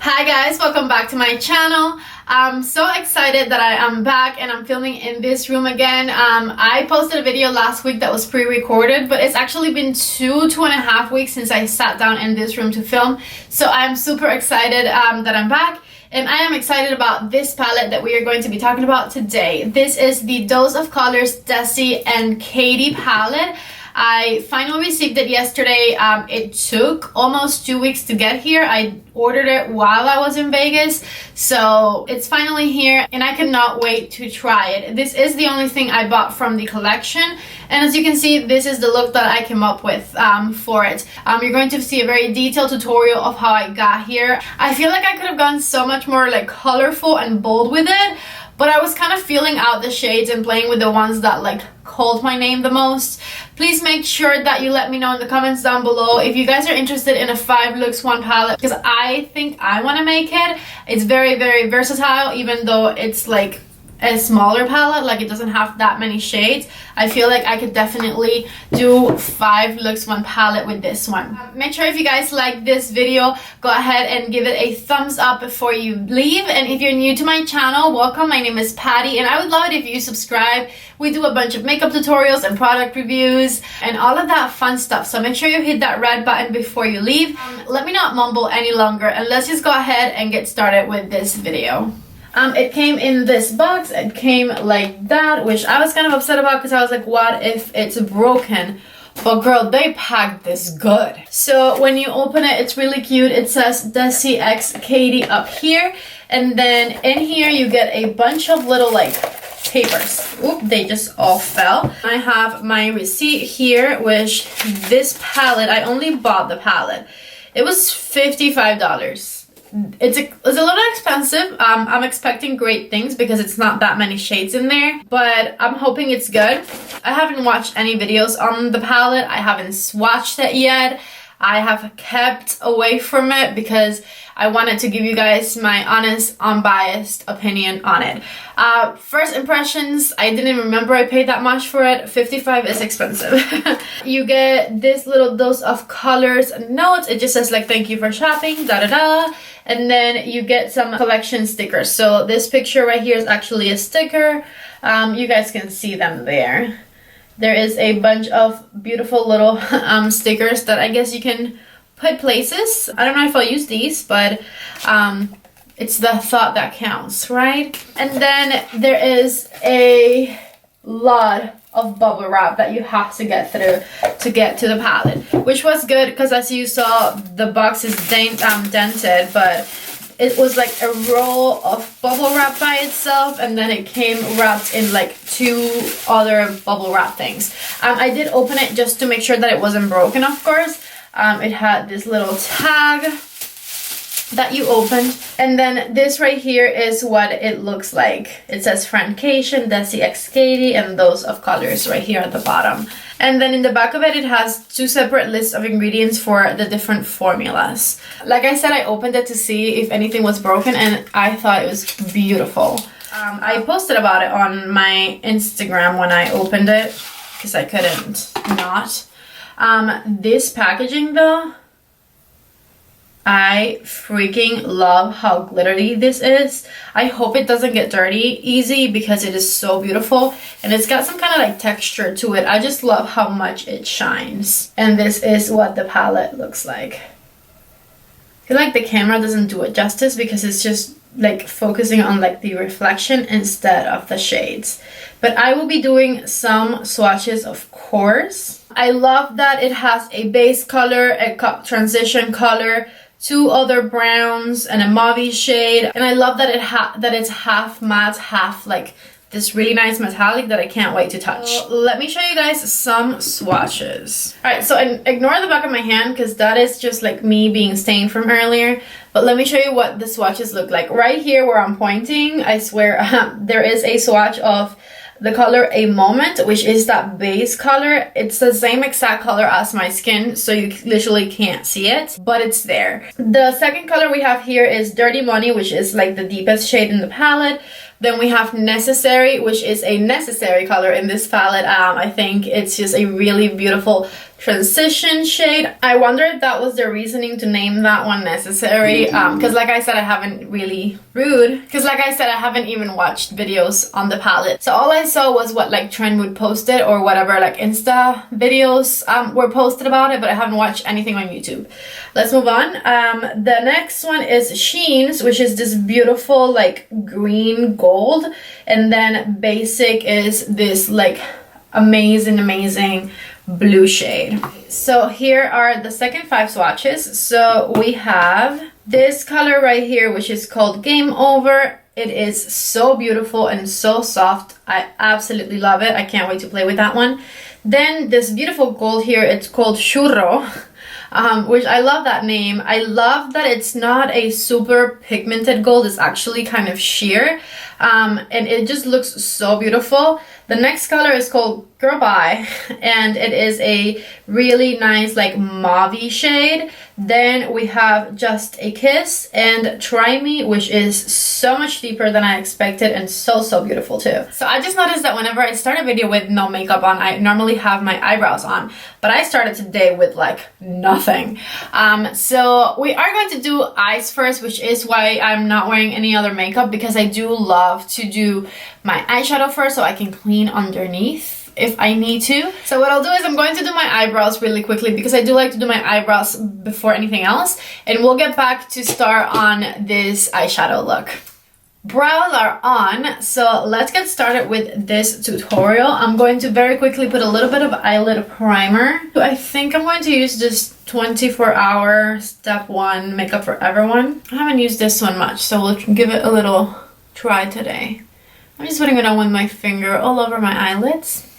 Hi guys, welcome back to my channel. I'm so excited that I am back and I'm filming in this room again. I posted a video last week that was pre-recorded, but it's actually been two and a half weeks since I sat down in this room to film. So I'm super excited that I'm back. And I am excited about this palette that we are going to be talking about today. This is the Dose of Colors Desi X Katy palette. I finally received it yesterday. It took almost 2 weeks to get here. I ordered it while I was in Vegas, so it's finally here and I cannot wait to try it. This is the only thing I bought from the collection, and as you can see, this is the look that I came up with for it. You're going to see a very detailed tutorial of how I got here. I feel like I could have gone so much more like colorful and bold with it, but I was kind of feeling out the shades and playing with the ones that like called my name the most. Please make sure that you let me know in the comments down below if you guys are interested in a 5 looks 1 palette, because I think I want to make it. It's very versatile, even though it's like a smaller palette, like it doesn't have that many shades. I feel like I could definitely do 5 looks 1 palette with this one. Make sure if you guys like this video, go ahead and give it a thumbs up before you leave. And if you're new to my channel, welcome. My name is Patty and I would love it if you subscribe. We do a bunch of makeup tutorials and product reviews and all of that fun stuff, so make sure you hit that red button before you leave. Let me not mumble any longer and let's just go ahead and get started with this video. It came in this box. It came like that, which I was kind of upset about because I was like, what if it's broken? But girl, they packed this good. So when you open it, it's really cute. It says Desi X Katy up here, and then in here you get a bunch of little like papers. Oop, they just all fell. I have my receipt here, which this palette, I only bought the palette. It was $55. It's a little expensive. I'm expecting great things because it's not that many shades in there, but I'm hoping it's good. I haven't watched any videos on the palette. I haven't swatched it yet. I have kept away from it because I wanted to give you guys my honest, unbiased opinion on it. First impressions, I didn't remember I paid that much for it. $55 is expensive. You get this little Dose of Colors note. It just says like, thank you for shopping, da da da. And then you get some collection stickers. So this picture right here is actually a sticker. You guys can see them there. There is a bunch of beautiful little stickers that I guess you can put places. I don't know if I'll use these, but it's the thought that counts, right? And then there is a lot of bubble wrap that you have to get through to get to the palette, which was good because as you saw, the box is dented, but it was like a roll of bubble wrap by itself, and then it came wrapped in like 2 other bubble wrap things. I did open it just to make sure that it wasn't broken, of course. It had this little tag that you opened, and then this right here is what it looks like. It says Friendcation, Desi X Katy, and Dose of Colors right here at the bottom. And then in the back of it, it has 2 separate lists of ingredients for the different formulas. Like I said, I opened it to see if anything was broken, and I thought it was beautiful. I posted about it on my Instagram when I opened it because I couldn't not. This packaging though, I freaking love how glittery this is. I hope it doesn't get dirty easy because it is so beautiful and it's got some kind of like texture to it. I just love how much it shines. And this is what the palette looks like. I feel like the camera doesn't do it justice because it's just like focusing on like the reflection instead of the shades. But I will be doing some swatches, of course. I love that it has a base color, a transition color, 2 other browns, and a mauve shade. And I love that it's half matte, half like this really nice metallic that I can't wait to touch. So let me show you guys some swatches. Alright, so ignore the back of my hand because that is just like me being stained from earlier. But let me show you what the swatches look like. Right here where I'm pointing, I swear there is a swatch of the color A Moment, which is that base color. It's the same exact color as my skin, so you literally can't see it, but it's there. The second color we have here is Dirty Money, which is like the deepest shade in the palette. Then we have Necessary, which is a necessary color in this palette. I think it's just a really beautiful transition shade. I wonder if that was the reasoning to name that one Necessary, because like I said, I haven't really I haven't even watched videos on the palette, so all I saw was what like Trendwood posted or whatever like Insta videos were posted about it, but I haven't watched anything on YouTube. Let's move on. The next one is Sheen's, which is this beautiful like green gold, and then Basic is this like amazing blue shade. So here are the second 5 swatches. So we have this color right here, which is called Game Over. It is so beautiful and so soft. I absolutely love it. I can't wait to play with that one. Then this beautiful gold here, it's called Churro, which I love that name. I love that it's not a super pigmented gold. It's actually kind of sheer, and it just looks so beautiful. The next color is called Girl Bye, and it is a really nice like mauve shade. Then we have Just a Kiss and Try Me, which is so much deeper than I expected and so beautiful too. So I just noticed that whenever I start a video with no makeup on, I normally have my eyebrows on, but I started today with like nothing. So we are going to do eyes first, which is why I'm not wearing any other makeup, because I do love to do my eyeshadow first so I can clean underneath if I need to. So what I'll do is I'm going to do my eyebrows really quickly, because I do like to do my eyebrows before anything else, and we'll get back to start on this eyeshadow look. Brows are on, so let's get started with this tutorial. I'm going to very quickly put a little bit of eyelid primer. I think I'm going to use this 24-hour Step 1 Makeup for Everyone. I haven't used this one much, so we'll give it a little try today. I'm just putting it on with my finger all over my eyelids.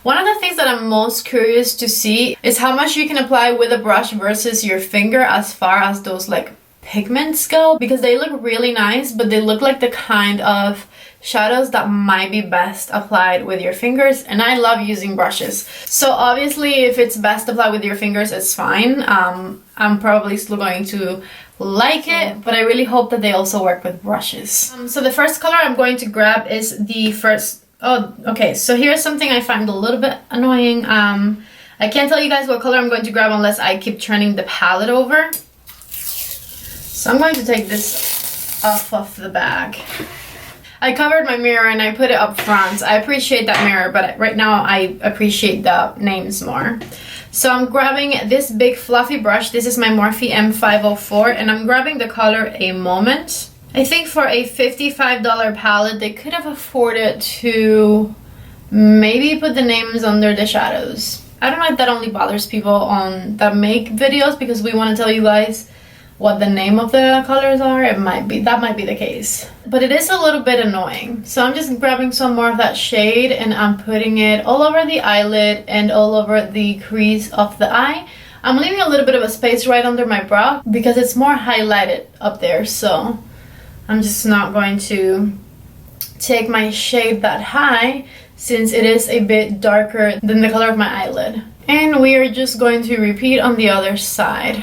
One of the things that I'm most curious to see is how much you can apply with a brush versus your finger as far as those like pigments go, because they look really nice, but they look like the kind of shadows that might be best applied with your fingers, and I love using brushes. So obviously if it's best applied with your fingers, it's fine. I'm probably still going to like it, but I really hope that they also work with brushes. So the first color I'm going to grab is the first... Oh, okay, so here's something I find a little bit annoying. I can't tell you guys what color I'm going to grab unless I keep turning the palette over. So I'm going to take this off of the bag. I covered my mirror and I put it up front. I appreciate that mirror, but right now I appreciate the names more. So I'm grabbing this big fluffy brush. This is my Morphe M504, and I'm grabbing the color A Moment. I think for a $55 palette, they could have afforded to maybe put the names under the shadows. I don't know if that only bothers people that make videos, because we want to tell you guys what the name of the colors are. That might be the case, but it is a little bit annoying. So I'm just grabbing some more of that shade and I'm putting it all over the eyelid and all over the crease of the eye. I'm leaving a little bit of a space right under my brow because it's more highlighted up there, so I'm just not going to take my shade that high since it is a bit darker than the color of my eyelid. And we are just going to repeat on the other side.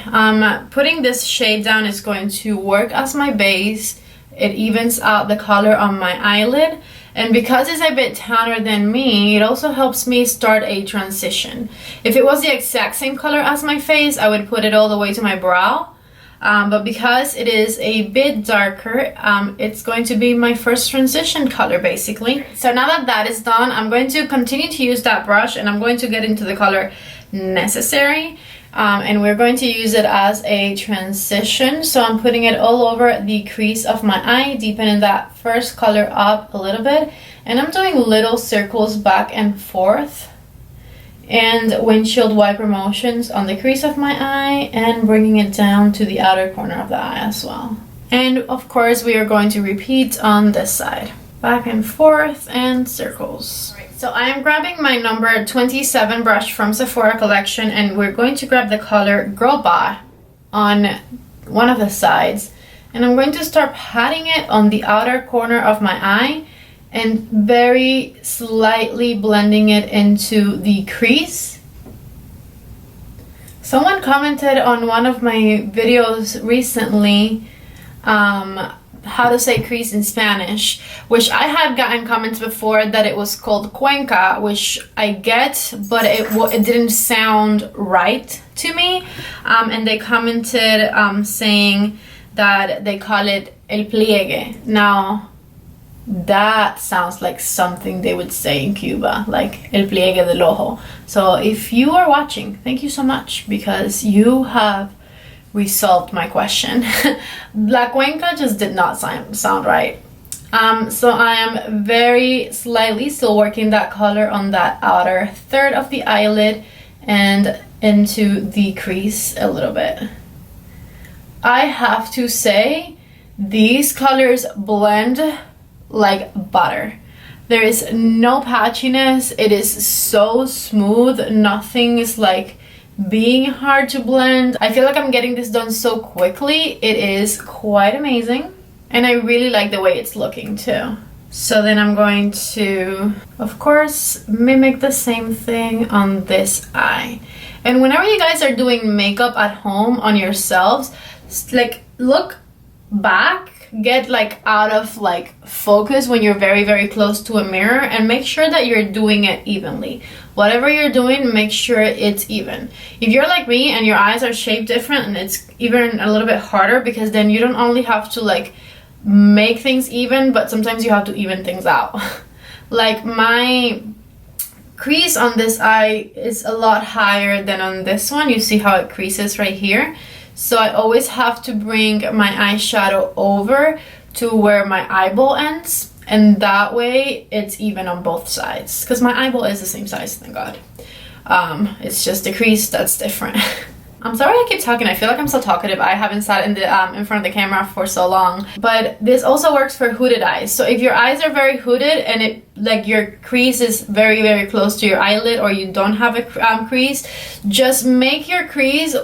Putting this shade down is going to work as my base. It evens out the color on my eyelid. And because it's a bit tanner than me, it also helps me start a transition. If it was the exact same color as my face, I would put it all the way to my brow. But because it is a bit darker, it's going to be my first transition color basically. So now that that is done, I'm going to continue to use that brush and I'm going to get into the color Necessary. And we're going to use it as a transition. So I'm putting it all over the crease of my eye, deepening that first color up a little bit. And I'm doing little circles back and forth and windshield wiper motions on the crease of my eye and bringing it down to the outer corner of the eye as well. And of course we are going to repeat on this side, back and forth and circles. So I am grabbing my number 27 brush from Sephora collection and we're going to grab the color Girl Bye on one of the sides, and I'm going to start patting it on the outer corner of my eye and very slightly blending it into the crease. Someone commented on one of my videos recently how to say crease in Spanish, which I had gotten comments before that it was called cuenca, which I get, but it didn't sound right to me. And they commented saying that they call it el pliegue. Now, that sounds like something they would say in Cuba, like el pliegue del ojo. So if you are watching, thank you so much, because you have resolved my question. La cuenca just did not sound right. So I am very slightly still working that color on that outer third of the eyelid and into the crease a little bit. I have to say, these colors blend like butter. There is no patchiness. It is so smooth. Nothing is like being hard to blend. I feel like I'm getting this done so quickly. It is quite amazing, and I really like the way it's looking too. So then I'm going to, of course, mimic the same thing on this eye. And whenever you guys are doing makeup at home on yourselves, like look back, get like out of like focus when you're very, very close to a mirror, and make sure that you're doing it evenly. Whatever you're doing, make sure it's even. If you're like me and your eyes are shaped different, and it's even a little bit harder, because then you don't only have to like make things even, but sometimes you have to even things out. Like my crease on this eye is a lot higher than on this one. You see how it creases right here? So I always have to bring my eyeshadow over to where my eyeball ends, and that way it's even on both sides, because my eyeball is the same size, thank God. It's just the crease that's different. I'm sorry I keep talking. I feel like I'm so talkative. I haven't sat in front of the camera for so long. But this also works for hooded eyes. So if your eyes are very hooded and it like your crease is very, very close to your eyelid, or you don't have a crease, just make your crease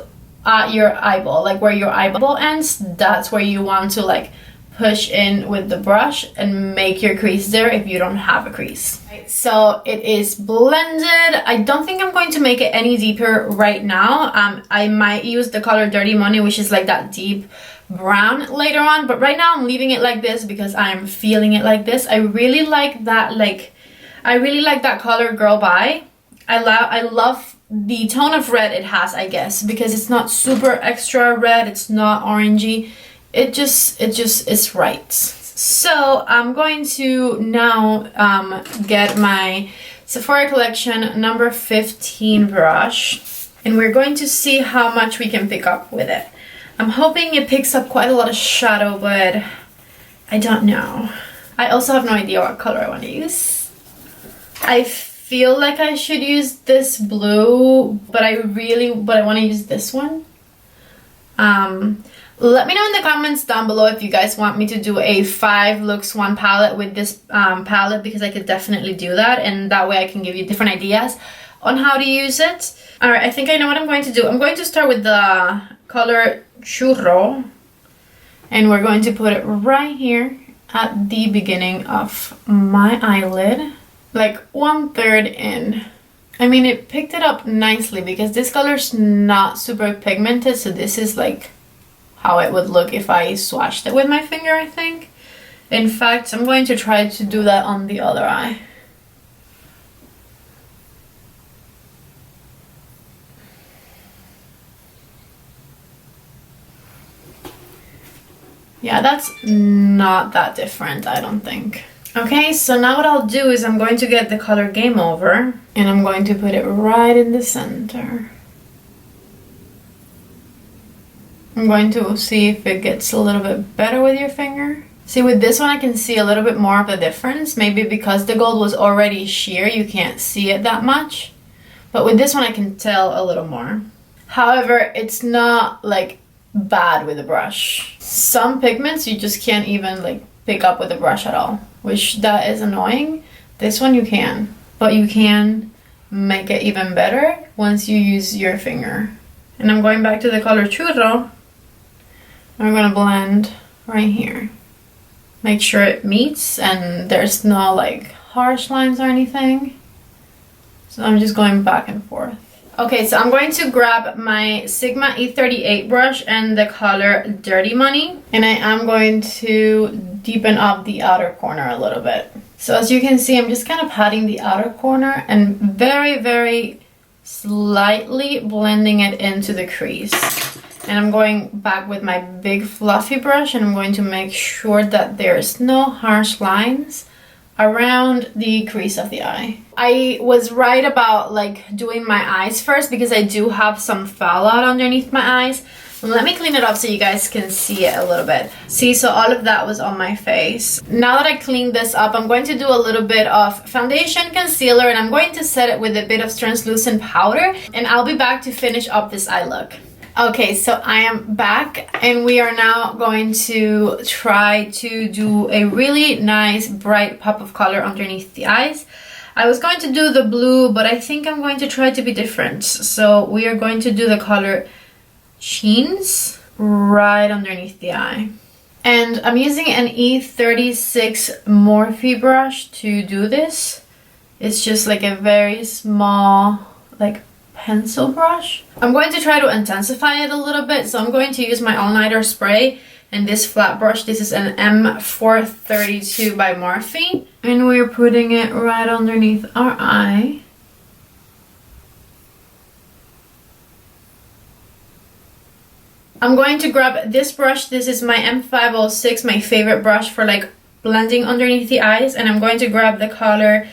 at your eyeball, like where your eyeball ends. That's where you want to like push in with the brush and make your crease there if you don't have a crease. Right, so it is blended. I don't think I'm going to make it any deeper right now. I might use the color Dirty Money, which is like that deep brown later on, but right now I'm leaving it like this because I'm feeling it like this. I really like that, I really like that color Girl Bye. I love the tone of red it has, I guess, because it's not super extra red, it's not orangey. It just is right. So I'm going to now get my Sephora Collection number 15 brush, and we're going to see how much we can pick up with it. I'm hoping it picks up quite a lot of shadow, but I don't know. I also have no idea what color I want to use. I feel like I should use this blue, but I want to use this one. Let me know in the comments down below if you guys want me to do a 5 looks 1 palette with this palette, because I could definitely do that, and that way I can give you different ideas on how to use it. Alright, I think I know what I'm going to do. I'm going to start with the color Churro, and we're going to put it right here at the beginning of my eyelid, like 1/3 in. I mean, it picked it up nicely because this color's not super pigmented, so this is like how it would look if I swatched it with my finger, I think. In fact, I'm going to try to do that on the other eye. Yeah, that's not that different, I don't think. Okay, so now what I'll do is I'm going to get the color Game Over, and I'm going to put it right in the center. I'm going to see if it gets a little bit better with your finger. See, with this one I can see a little bit more of the difference. Maybe because the gold was already sheer, you can't see it that much. But with this one I can tell a little more. However, it's not like bad with a brush. Some pigments you just can't even like pick up with a brush at all, which that is annoying. This one you can, but you can make it even better once you use your finger. And I'm going back to the color Churro. I'm gonna blend right here. Make sure it meets and there's no like harsh lines or anything. So I'm just going back and forth. Okay, so I'm going to grab my Sigma E38 brush and the color Dirty Money. And I am going to deepen up the outer corner a little bit. So as you can see, I'm just kind of patting the outer corner and very, very slightly blending it into the crease. And I'm going back with my big fluffy brush and I'm going to make sure that there's no harsh lines around the crease of the eye. I was right about like doing my eyes first because I do have some fallout underneath my eyes. Let me clean it up so you guys can see it a little bit. See, so all of that was on my face. Now that I cleaned this up, I'm going to do a little bit of foundation concealer and I'm going to set it with a bit of translucent powder and I'll be back to finish up this eye look. Okay, so I am back and we are now going to try to do a really nice bright pop of color underneath the eyes. I was going to do the blue, but I think I'm going to try to be different. So we are going to do the color Sheens right underneath the eye. And I'm using an E36 Morphe brush to do this. It's just like a very small, like pencil brush. I'm going to try to intensify it a little bit, so I'm going to use my all-nighter spray and this flat brush. This is an M432 by Morphe and we're putting it right underneath our eye. I'm going to grab this brush. This is my M506, my favorite brush for like blending underneath the eyes, and I'm going to grab the color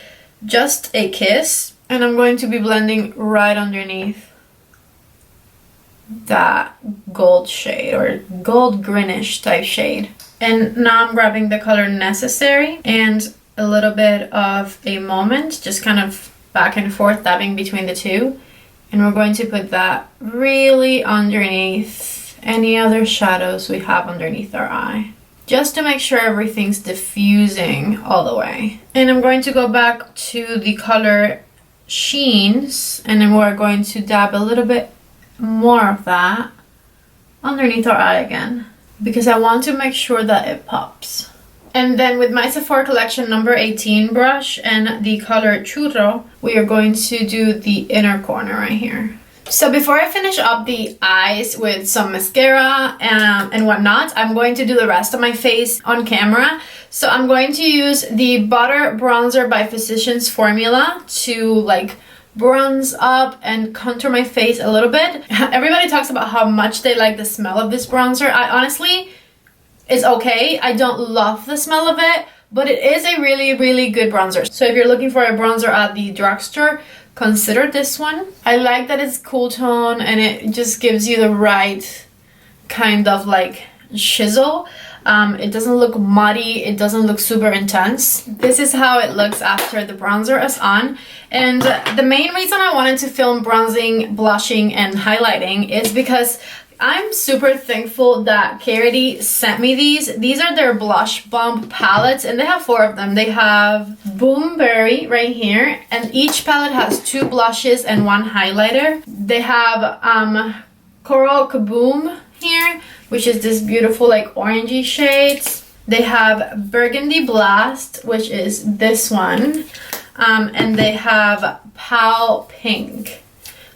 Just a Kiss. And I'm going to be blending right underneath that gold shade or gold greenish type shade. And now I'm grabbing the color Necessary and a little bit of a Moment, just kind of back and forth dabbing between the two. And we're going to put that really underneath any other shadows we have underneath our eye, just to make sure everything's diffusing all the way. And I'm going to go back to the color Sheens and then we're going to dab a little bit more of that underneath our eye again because I want to make sure that it pops. And then with my Sephora Collection number 18 brush and the color Churro, we are going to do the inner corner right here. So before I finish up the eyes with some mascara and whatnot, I'm going to do the rest of my face on camera. So I'm going to use the Butter Bronzer by Physicians Formula to like bronze up and contour my face a little bit. Everybody talks about how much they like the smell of this bronzer. I honestly, it's okay. I don't love the smell of it, but it is a really, really good bronzer. So if you're looking for a bronzer at the drugstore, consider this one. I like that it's cool tone and it just gives you the right kind of like chisel. It doesn't look muddy, it doesn't look super intense. This is how it looks after the bronzer is on. And the main reason I wanted to film bronzing, blushing, and highlighting is because I'm super thankful that Katy sent me these. These are their Blush Bomb palettes and they have 4 of them. They have Boomberry right here and each palette has 2 blushes and 1 highlighter. They have Coral Kaboom here, which is this beautiful like orangey shades. They have Burgundy Blast, which is this one. And they have Pal Pink,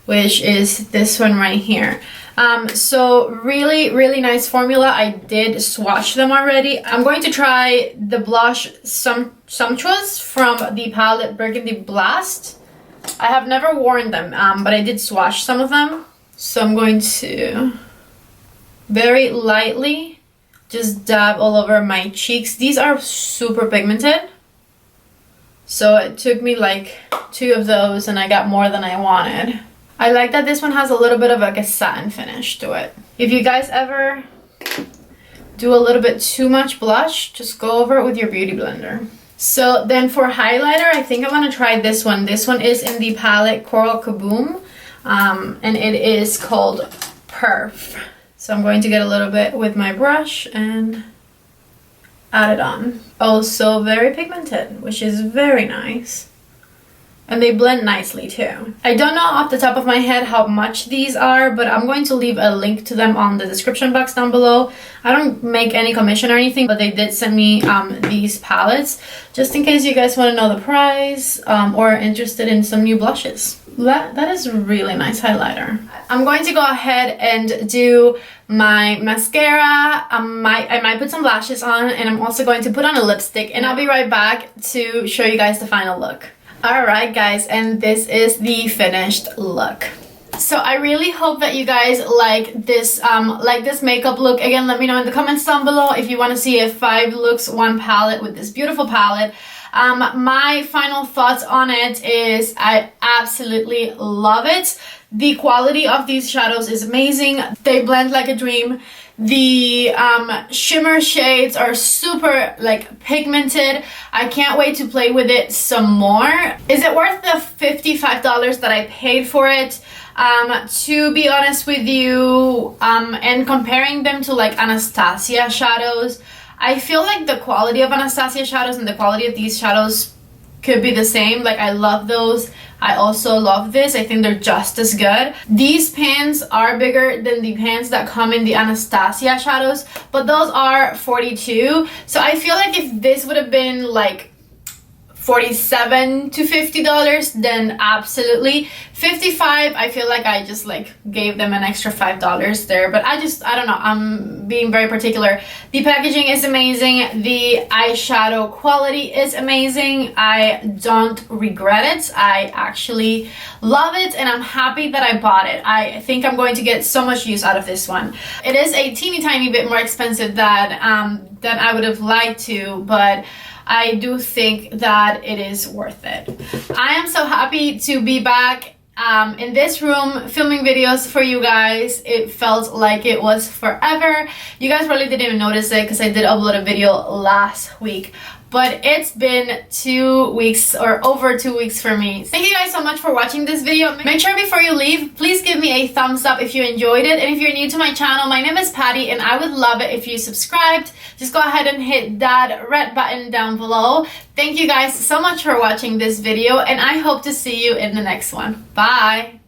which is this one right here. So really, really nice formula. I did swatch them already. I'm going to try the blush Sumptuous from the palette Burgundy Blast. I have never worn them, but I did swatch some of them. So I'm going to very lightly just dab all over my cheeks. These are super pigmented. So it took me like 2 of those and I got more than I wanted. I like that this one has a little bit of like a satin finish to it. If you guys ever do a little bit too much blush, just go over it with your beauty blender. So then for highlighter, I think I'm gonna try this one. This one is in the palette Coral Kaboom, and it is called Perf. So I'm going to get a little bit with my brush and add it on. Also very pigmented, which is very nice. And they blend nicely too. I don't know off the top of my head how much these are, but I'm going to leave a link to them on the description box down below. I don't make any commission or anything, but they did send me these palettes just in case you guys want to know the price or are interested in some new blushes. That is a really nice highlighter. I'm going to go ahead and do my mascara. I might put some lashes on, and I'm also going to put on a lipstick, and I'll be right back to show you guys the final look. Alright guys, and this is the finished look. So I really hope that you guys like this makeup look. Again, let me know in the comments down below if you want to see a 5 looks 1 palette with this beautiful palette. My final thoughts on it is I absolutely love it. The quality of these shadows is amazing. They blend like a dream. The shimmer shades are super like pigmented. I can't wait to play with it some more. Is it worth the $55 that I paid for it? To be honest with you, and comparing them to like Anastasia shadows, I feel like the quality of Anastasia shadows and the quality of these shadows could be the same. Like, I love those. I also love this. I think they're just as good. These pans are bigger than the pans that come in the Anastasia shadows, but those are $42. So I feel like if this would have been like $47 to $50, then absolutely. $55, I feel like I just like gave them an extra $5 there, but I don't know, I'm being very particular. The packaging is amazing. The eyeshadow quality is amazing. I don't regret it. I actually love it, and I'm happy that I bought it. I think I'm going to get so much use out of this one. It is a teeny tiny bit more expensive than I would have liked to, but I do think that it is worth it. I am so happy to be back in this room filming videos for you guys. It felt like it was forever. You guys probably didn't even notice it because I did upload a video last week. But it's been 2 weeks or over 2 weeks for me. Thank you guys so much for watching this video. Make sure before you leave, please give me a thumbs up if you enjoyed it. And if you're new to my channel, my name is Patty, and I would love it if you subscribed. Just go ahead and hit that red button down below. Thank you guys so much for watching this video, and I hope to see you in the next one. Bye!